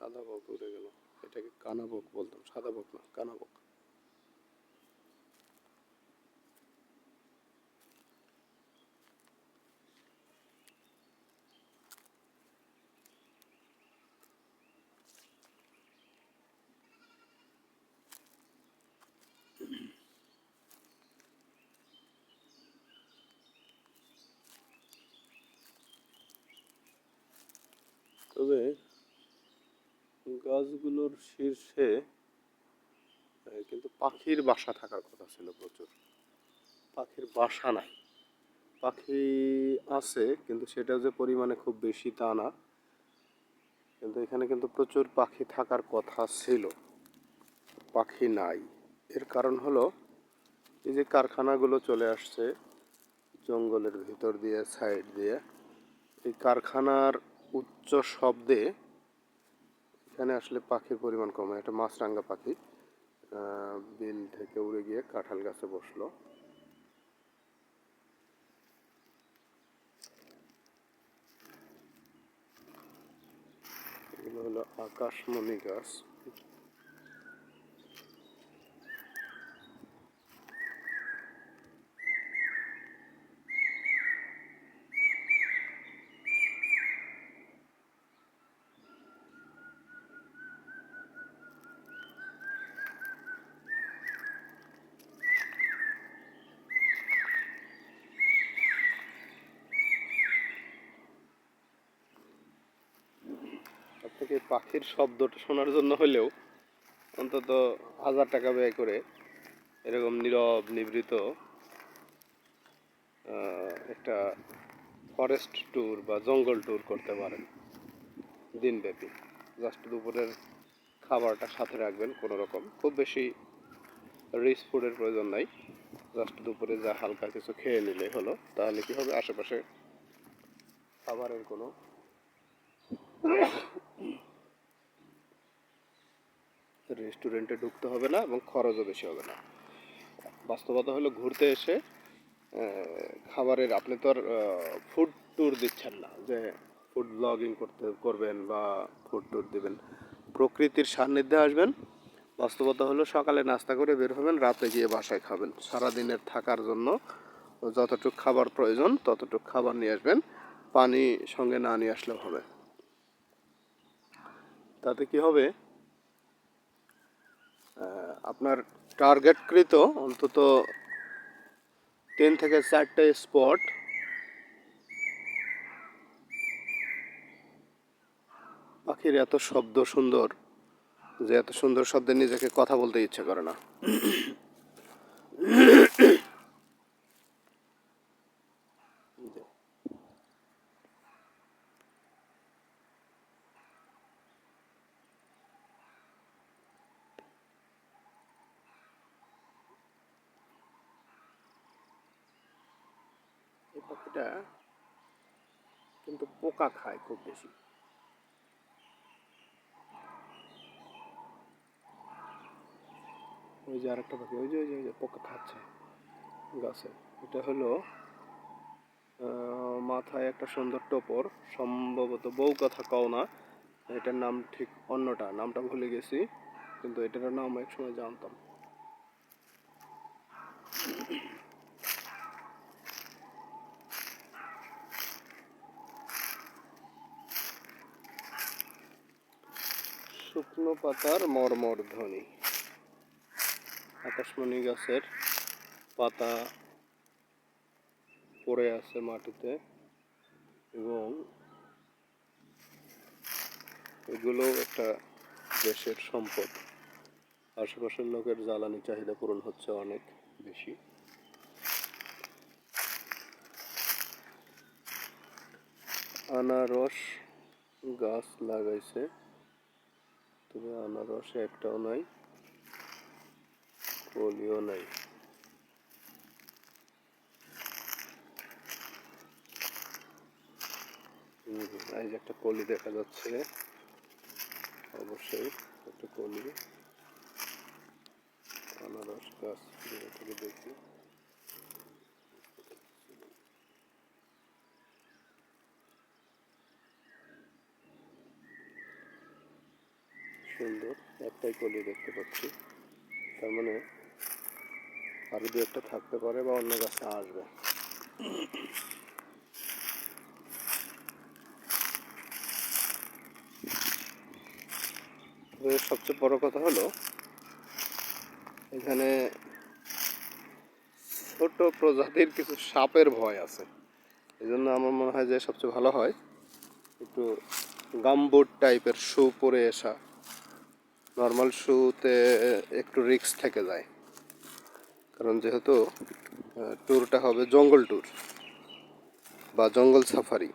সাদা বক উড়ে গেল। এটাকে কানা বক বলতাম, সাদা বক না, কানা বক। তবে গাছগুলোর শীর্ষে কিন্তু পাখির বাসা থাকার কথা ছিল প্রচুর। পাখির বাসা নাই, পাখি আছে কিন্তু সেটা যে পরিমাণে খুব বেশি তা না। কিন্তু এখানে কিন্তু প্রচুর পাখি থাকার কথা ছিল, পাখি নাই। এর কারণ হলো এই যে কারখানাগুলো চলে আসছে জঙ্গলের ভিতর দিয়ে, সাইড দিয়ে। এই কারখানার উচ্চ শব্দে এখানে আসলে পাখির পরিমাণ কমে। একটা মাছরাঙা পাখি বিল থেকে উড়ে গিয়ে কাঁঠাল গাছে বসলো। এগুলো হলো আকাশমণি গাছ। আপনাকে পাখির শব্দটা শোনার জন্য হলেও অন্তত 1000 টাকা ব্যয় করে এরকম নীরব নিভৃত একটা ফরেস্ট ট্যুর বা জঙ্গল ট্যুর করতে পারেন দিনব্যাপী। জাস্ট দুপুরের খাবারটা সাথে রাখবেন, কোনো রকম খুব বেশি রিচ ফুডের প্রয়োজন নাই। জাস্ট দুপুরে যা হালকা কিছু খেয়ে নিলে হলো। তাহলে কি হবে, আশেপাশে খাবারের কোনো রেস্টুরেন্টে ঢুকতে হবে না এবং খরচও বেশি হবে না। বাস্তবতা হলো ঘুরতে এসে খাবারের, আপনি তো আর ফুড ট্যুর দিচ্ছেন না যে ফুড ব্লগিং করবেন বা ফুড ট্যুর দিবেন। প্রকৃতির সান্নিধ্যে আসবেন। বাস্তবতা হলো সকালে নাস্তা করে বের হবেন, রাতে গিয়ে বাসায় খাবেন। সারাদিনের থাকার জন্য যতটুকু খাবার প্রয়োজন ততটুকু খাবার নিয়ে আসবেন, পানি সঙ্গে না নিয়ে আসলেও হবে। তাতে কি হবে, আপনার টার্গেটকৃত অন্তত 3 থেকে 4টে স্পট পাখির এত শব্দ সুন্দর যে এত সুন্দর শব্দে নিজেকে কথা বলতে ইচ্ছে করে না। এই পাখিটা কিন্তু পোকা খায় খুব বেশি। ওই যে আরেকটা পাখি, ওই যে ওই যে ওই যে পোকা খাচ্ছে গাছে। এটা হলো মাথায় একটা সুন্দর টোপর, সম্ভবত বউ কথা কও না, এটার নাম ঠিক অন্যটা, নামটা ভুলে গেছি, কিন্তু এটার নাম এক সময় জানতাম। শুকনো পাতার মর্মর ধ্বনি। আকাশমণি গাছের পাতা পড়ে আছে মাটিতে এবং এগুলো একটা দেশের সম্পদ। আশেপাশের লোকের জ্বালানি চাহিদা পূরণ হচ্ছে অনেক বেশি। আনারস গাছ লাগাইছে, তবে আনারস একটাও নাই, কলিও নাই। এই যে একটা কলি দেখা যাচ্ছে, অবশ্যই একটা কলি। আনারস গাছ থেকে দেখি, সুন্দর, একটাই কলি দেখতে পাচ্ছি, তার মানে আরো দু একটা থাকতে পারে বা অন্য গাছে আসবে। সবচেয়ে বড় কথা হলো এখানে ছোট প্রজাতির কিছু সাপের ভয় আছে। এই জন্য আমার মনে হয় যে সবচেয়ে ভালো হয় একটু গামবুট টাইপের শু পরে আসা। নর্মাল শুতে একটু রিস্ক থেকে যায়, কারণ যেহেতু ট্যুরটা হবে জঙ্গল ট্যুর বা জঙ্গল সাফারি,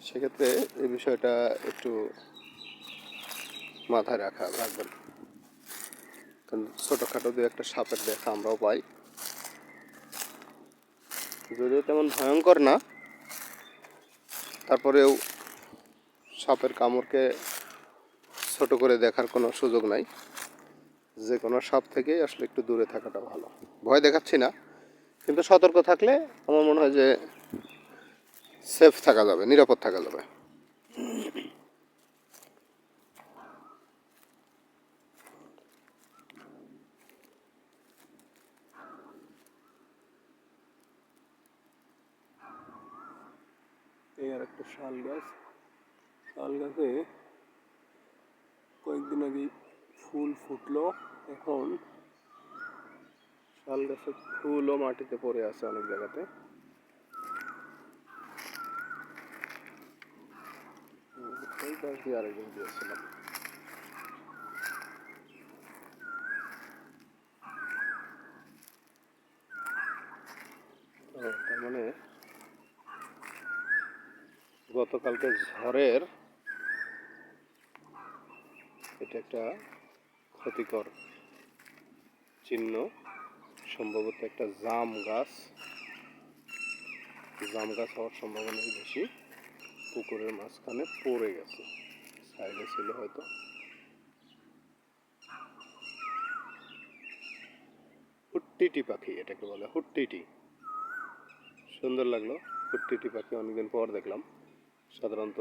সেক্ষেত্রে এই বিষয়টা একটু মাথায় রাখবেন। কারণ ছোটোখাটো দু একটা সাপের দেখা আমরাও পাই, যদিও তেমন ভয়ঙ্কর না, তারপরেও সাপের কামড়কে ছোট করে দেখার কোনো সুযোগ নাই। যে কোনো সাপ থেকেই আসলে একটু দূরে থাকাটা ভালো। ভয় দেখাচ্ছি না, কিন্তু সতর্ক থাকলে আমার মনে হয় যে সেফ থাকা যাবে, নিরাপদ থাকা যাবে। এই আর একটা শাল গাছ, শাল গাছে কয়েকদিন আগে ফুল ফুটলো। এখন শাল গাছের ফুলও মাটিতে পড়ে আছে অনেক জায়গাতে। এই গাছ দিয়ে আরেকদিন দিয়েছিলাম। তার মানে গতকালকে ঝড়ের এটা একটা ক্ষতিকর চিহ্ন। সম্ভবত একটা জাম গাছ হওয়ার সম্ভাবনাই বেশি। পুকুরের মাঝখানে পড়ে গেছে, সাইডে ছিল হয়তো। হুট্টিটি পাখি এটাকে বলে, হুট্টিটি। সুন্দর লাগলো। হুট্টিটি পাখি অনেকদিন পর দেখলাম। সাধারণত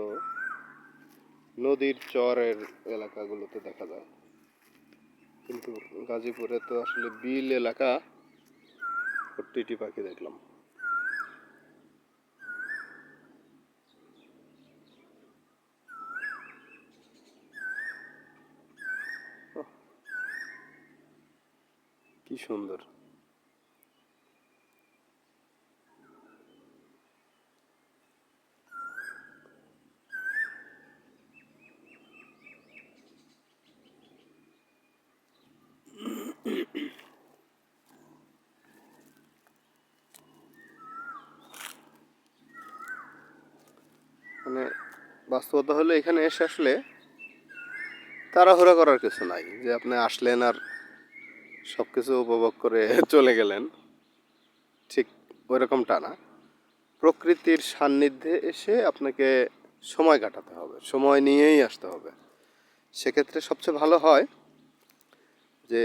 নদীর চরের এলাকাগুলোতে দেখা যায়, কিন্তু গাজীপুরে তো আসলে বিল এলাকা, হুট্টিটি পাখি দেখলাম। কি সুন্দর। মানে বাস্তবতা হলো এখানে এসে আসলে তাড়াহুড়া করার কিছু নাই যে আপনি আসলেন আর সব কিছু উপভোগ করে চলে গেলেন, ঠিক ওইরকমটা না। প্রকৃতির সান্নিধ্যে এসে আপনাকে সময় কাটাতে হবে, সময় নিয়েই আসতে হবে। সেক্ষেত্রে সবচেয়ে ভালো হয় যে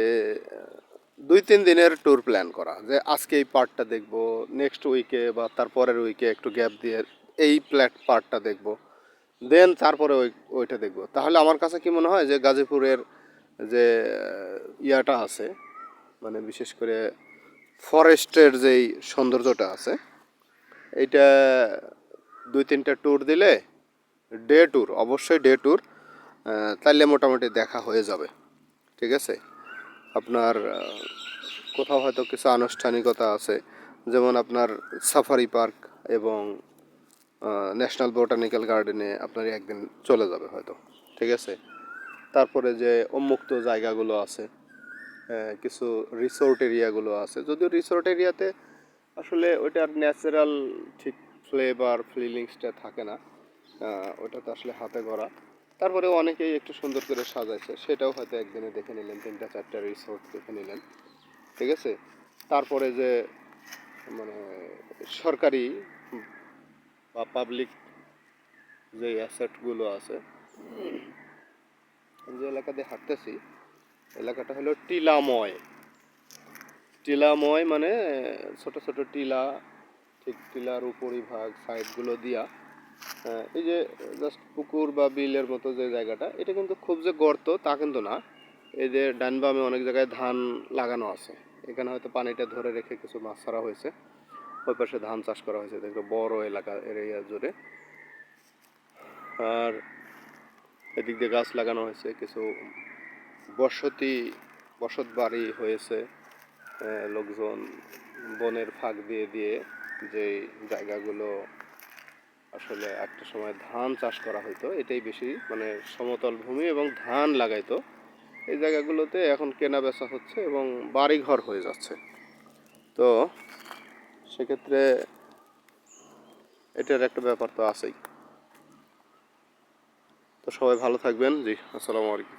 2-3 দিনের ট্যুর প্ল্যান করা, যে আজকে এই পার্টটা দেখব, নেক্সট উইকে বা তার পরের উইকে একটু গ্যাপ দিয়ে এই পার্টটা দেখব, দেন তারপরে ওইটা দেখব। তাহলে আমার কাছে কি মনে হয় যে গাজীপুরের যে ইয়াটা আছে, মানে বিশেষ করে ফরেস্টের যেই সৌন্দর্যটা আছে, এইটা 2-3টা ট্যুর দিলে, ডে ট্যুর, অবশ্যই ডে ট্যুর, তাইলে মোটামুটি দেখা হয়ে যাবে। ঠিক আছে। আপনার কোথাও হয়তো কিছু আনুষ্ঠানিকতা আছে, যেমন আপনার সাফারি পার্ক এবং ন্যাশনাল বোটানিক্যাল গার্ডেনে আপনার একদিন চলে যাবে হয়তো। ঠিক আছে। তারপরে যে উন্মুক্ত জায়গাগুলো আছে, কিছু রিসোর্ট এরিয়াগুলো আছে, যদিও রিসোর্ট এরিয়াতে আসলে ওইটার ন্যাচারাল ঠিক ফ্লেভার ফিলিংসটা থাকে না, ওটা তো আসলে হাতে গড়া। তারপরে অনেকেই একটু সুন্দর করে সাজাইছে, সেটাও হয়তো একদিনে দেখে নিলেন, 3টা-4টা রিসোর্ট দেখে নিলেন। ঠিক আছে। তারপরে যে মানে সরকারি বা পাবলিক যে অ্যাসেটগুলো আছে, যে এলাকা দিয়ে হাঁটতেছি, এলাকাটা হলো টিলাময়। টিলাময় মানে ছোট ছোট টিলা, ঠিক টিলার উপরিভাগ সাইডগুলো দিয়া এই যে জাস্ট পুকুর বা বিলের মতো যে জায়গাটা, এটা কিন্তু খুব যে গর্ত তা কিন্তু না। এই যে ডান বামে অনেক জায়গায় ধান লাগানো আছে, এখানে হয়তো পানিটা ধরে রেখে কিছু মাছ ছাড়া হয়েছে। ওই পাশে ধান চাষ করা হয়েছে, দেখো বড় এলাকা এরিয়া জুড়ে। আর এদিক দিয়ে গাছ লাগানো হয়েছে, কিছু বসতি বসত বাড়ি হয়েছে। লোকজন বনের ফাঁক দিয়ে দিয়ে যে জায়গাগুলো আসলে একটা সময় ধান চাষ করা হতো, এটাই বেশি মানে সমতল ভূমি এবং ধান লাগাইতো, এই জায়গাগুলোতে এখন কেনা বেচা হচ্ছে এবং বাড়িঘর হয়ে যাচ্ছে। তো সেক্ষেত্রে এটার একটা ব্যাপার তো আছেই। তো সবাই ভালো থাকবেন। জি, আসসালামু আলাইকুম।